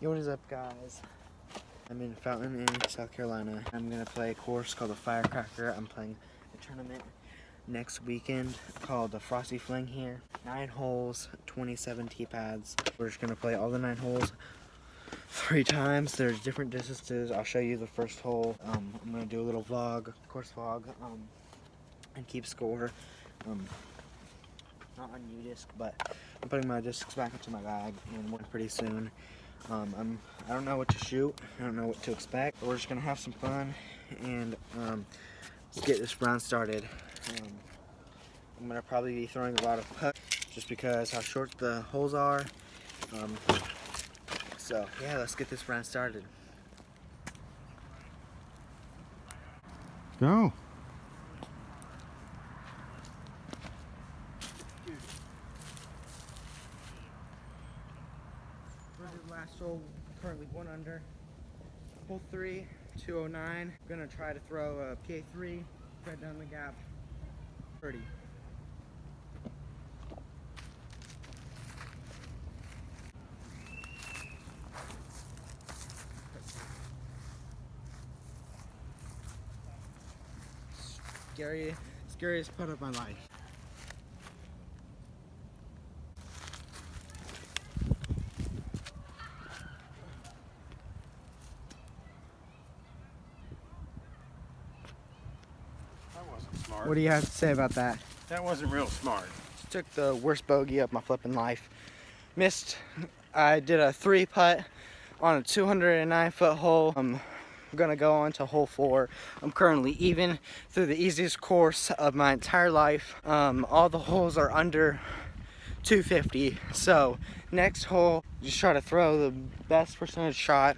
Yo, what is up, guys? I'm in Fountain, South Carolina. I'm gonna play a course called the Firecracker. I'm playing a tournament next weekend called the Frosty Fling here. 9 holes, 27 tee pads. We're just gonna play all the 9 holes 3 times. There's different distances. I'll show you the first hole. I'm gonna do a little vlog, course vlog, and keep score. Not on U-disc, but I'm putting my discs back into my bag and working pretty soon. I don't know what to shoot. I don't know what to expect. But we're just gonna have some fun and let's get this round started. I'm gonna probably be throwing a lot of putts just because how short the holes are. So yeah, let's get this round started. Go. Last hole, currently 1 under. Hole 3, 209. I'm gonna try to throw a PA3 right down the gap. 30. Scariest putt of my life. That wasn't smart. What do you have to say about that? That wasn't real smart. Just took the worst bogey of my flipping life. Missed. I did a 3 putt on a 209-foot hole. I'm gonna go on to hole 4. I'm currently even through the easiest course of my entire life. All the holes are under 250. So next hole, just try to throw the best percentage shot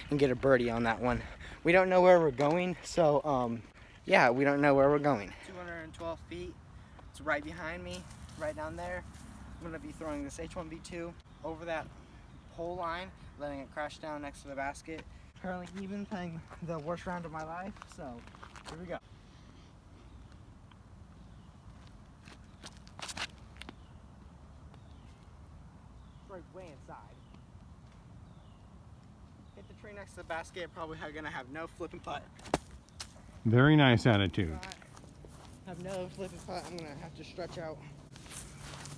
and get a birdie on that one. We don't know where we're going, so yeah, we don't know where we're going. 212 feet. It's right behind me, right down there. I'm gonna be throwing this H1B2 over that pole line, letting it crash down next to the basket. Currently even playing the worst round of my life, so here we go. Right way inside. Hit the tree next to the basket, probably gonna have no flipping putt. Very nice attitude. Have no flipping putt. I'm gonna have to stretch out,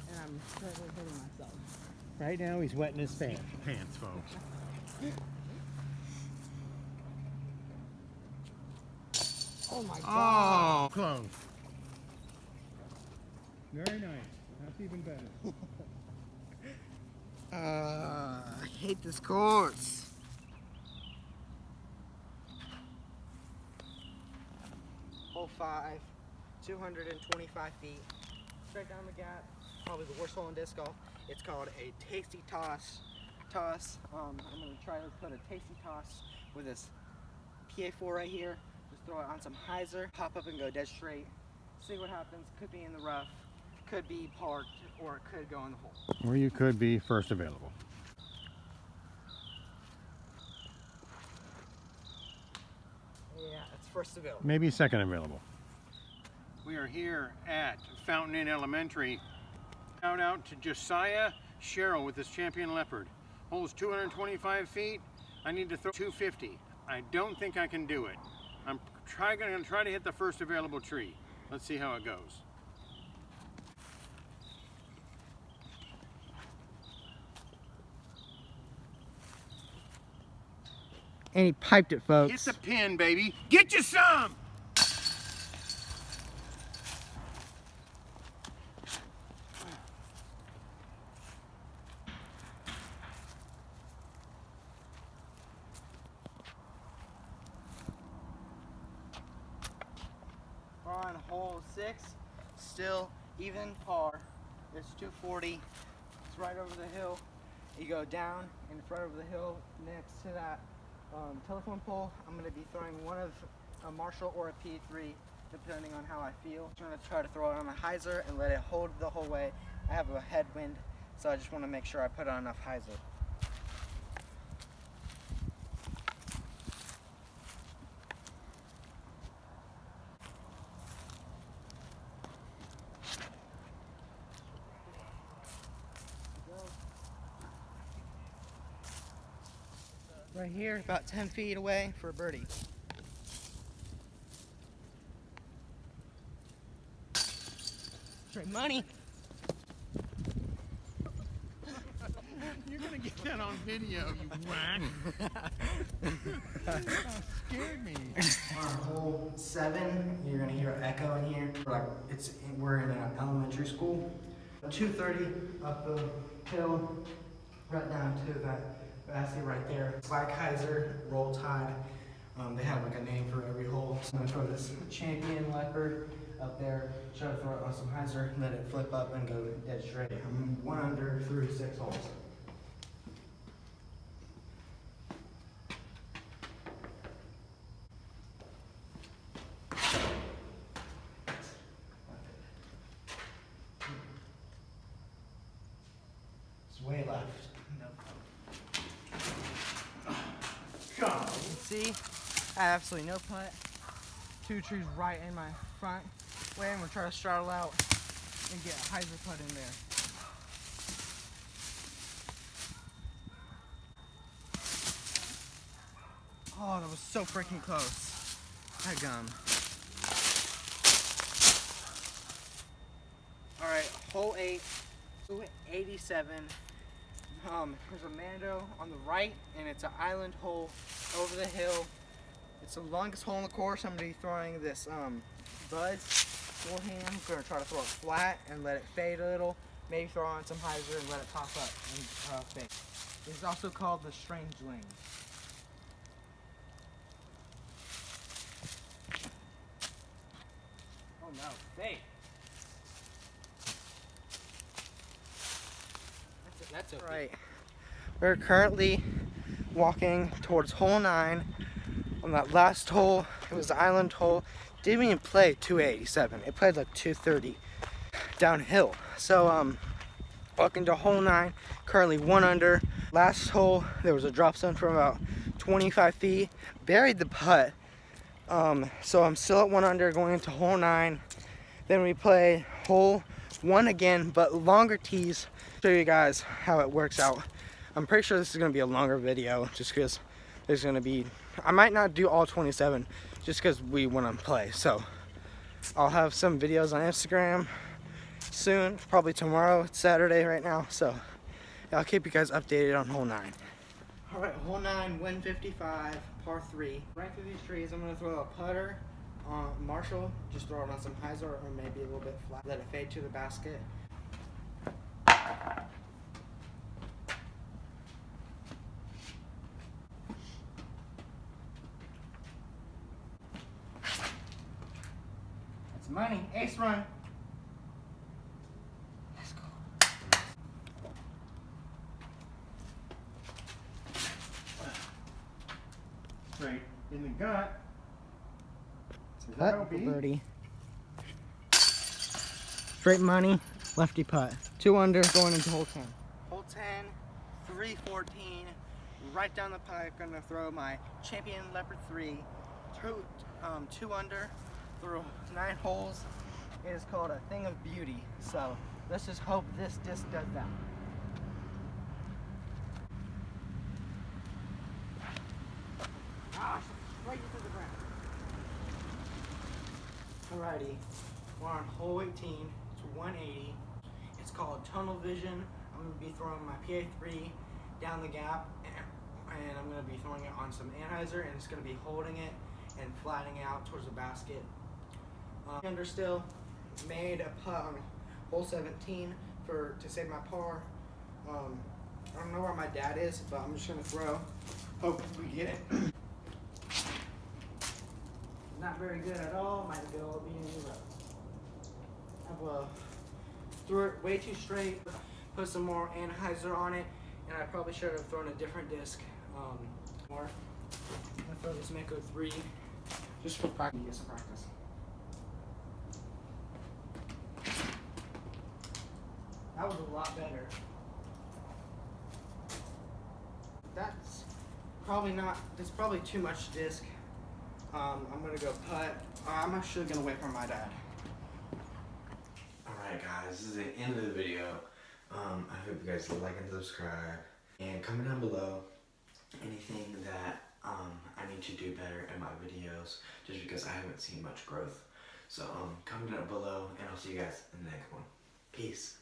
and I'm currently hurting myself. Right now he's wetting his pants, folks. Oh my God! Oh, close. Very nice. That's even better. I hate this course. Hole 5, 225 feet. Straight down the gap. Probably the worst hole in disc golf. It's called a tasty toss. I'm gonna try to put a tasty toss with this PA4 right here. Just throw it on some hyzer, pop up and go dead straight. See what happens. Could be in the rough, could be parked, or it could go in the hole. Or you could be first available. Yeah, it's first available. Maybe second available. We are here at Fountain Inn Elementary. Shout out to Josiah Sherrill with his champion leopard. Hole's 225 feet. I need to throw 250. I don't think I can do it. I'm going to try to hit the first available tree. Let's see how it goes. And he piped it, folks. Hit the pin, baby. Get you some! We're on hole 6, still even par. It's 240. It's right over the hill. You go down and it's right over the hill next to that telephone pole. I'm going to be throwing one of a Marshall or a P3 depending on how I feel. I'm going to try to throw it on a hyzer and let it hold the whole way. I have a headwind, so I just want to make sure I put on enough hyzer. right here, about 10 feet away for a birdie. Straight money. You're gonna get that on video, you whack. Scared me. On hole 7, you're gonna hear an echo in here. We're in an elementary school. 230 up the hill, right down to that basket right there. Firecracker, roll tide. They have like a name for every hole. So I'm gonna throw this champion leopard up there, try to throw it on some hyzer, let it flip up and go dead straight. I'm 1 under through 6 holes. It's way left. You can see, I have absolutely no putt. 2 trees right in my front way. I'm gonna try to straddle out and get a hyzer putt in there. Oh, that was so freaking close. Headgum. Alright, hole 8, 287. There's a Mando on the right, and it's an island hole over the hill. It's the longest hole in the course. I'm going to be throwing this bud forehand. I'm going to try to throw it flat and let it fade a little. Maybe throw on some hyzer and let it pop up and fade. It's also called the Strangeling. Oh no, fade. That's okay. Right. We're currently walking towards hole 9. On that last hole, it was the island hole. Didn't even play 287. It played like 230 downhill. So walking to hole 9, currently 1 under. Last hole, there was a drop zone from about 25 feet. Buried the putt. So I'm still at 1 under going into hole 9. Then we play hole 1 again, but longer tees. Show you guys how it works out. I'm pretty sure this is gonna be a longer video just because there's gonna be, I might not do all 27 just because we want to play. So I'll have some videos on Instagram soon, probably tomorrow. It's Saturday right now, so I'll keep you guys updated on hole 9. All right, hole 9, 155, par 3. Right through these trees, I'm gonna throw a putter on Marshall. Just throw it on some hyzer or maybe a little bit flat. Let it fade to the basket. That's money. Ace run. Let's go. Straight in the gut. Putt for birdie. Straight money, lefty putt. 2 under going into hole 10. Hole 10, 314, right down the pipe. Gonna throw my champion leopard 3, 2 under through 9 holes. It is called a thing of beauty. So let's just hope this disc does that. Gosh, right into the ground. Alrighty, we're on hole 18, it's 180. It's called tunnel vision. I'm going to be throwing my PA3 down the gap, and I'm going to be throwing it on some anhyzer, and it's going to be holding it and flattening out towards the basket. Under still, made a putt on hole 17 to save my par. I don't know where my dad is, but I'm just going to throw, hope we get it. Not very good at all, might go be in the road. Threw it way too straight, put some more anhyzer on it, and I probably should have thrown a different disc more. I'm gonna throw this Mako 3 just for practice, get some practice. That was a lot better. That's probably too much disc. I'm gonna go putt. I'm actually gonna wait for my dad. Alright guys, this is the end of the video. I hope you guys like and subscribe. And comment down below anything that to do better in my videos just because I haven't seen much growth. So comment down below and I'll see you guys in the next one. Peace.